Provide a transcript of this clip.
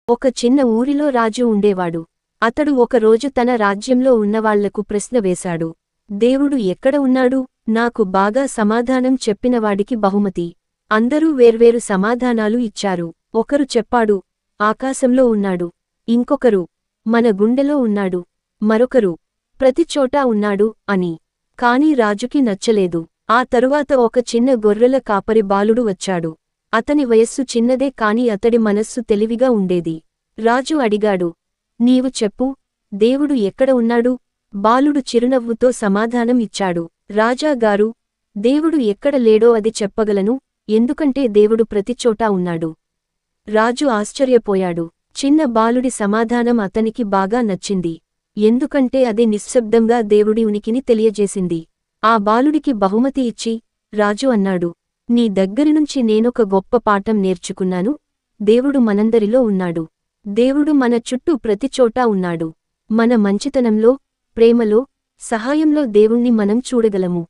ఒక చిన్న ఊరిలో రాజు ఉండేవాడు. అతడు ఒకరోజు తన రాజ్యంలో ఉన్నవాళ్లకు ప్రశ్న వేశాడు. దేవుడు ఎక్కడ ఉన్నాడు? నాకు బాగా సమాధానం చెప్పినవాడికి బహుమతి. అందరూ వేర్వేరు సమాధానాలు ఇచ్చారు. ఒకరు చెప్పాడు, ఆకాశంలో ఉన్నాడు. ఇంకొకరు, మన గుండెలో ఉన్నాడు. మరొకరు, ప్రతిచోటా ఉన్నాడు అని. కాని రాజుకి నచ్చలేదు. ఆ తరువాత ఒక చిన్న గొర్రెల కాపరి బాలుడు వచ్చాడు. అతని వయస్సు చిన్నదే కాని అతడి మనస్సు తెలివిగా ఉండేది. రాజు అడిగాడు, నీవు చెప్పు, దేవుడు ఎక్కడ ఉన్నాడు? బాలుడు చిరునవ్వుతో సమాధానం ఇచ్చాడు. రాజాగారు, దేవుడు ఎక్కడ లేడో అది చెప్పగలను, ఎందుకంటే దేవుడు ప్రతిచోటా ఉన్నాడు. రాజు ఆశ్చర్యపోయాడు. చిన్న బాలుడి సమాధానం అతనికి బాగా నచ్చింది. ఎందుకంటే అది నిశ్శబ్దంగా దేవుడి ఉనికిని తెలియజేసింది. ఆ బాలుడికి బహుమతి ఇచ్చి, రాజు అన్నాడు, నీ దగ్గరినుంచి నేనొక గొప్ప పాఠం నేర్చుకున్నాను. దేవుడు మనందరిలో ఉన్నాడు. దేవుడు మన చుట్టూ ప్రతిచోటా ఉన్నాడు. మన మంచితనంలో, ప్రేమలో, సహాయంలో దేవుణ్ణి మనం చూడగలము.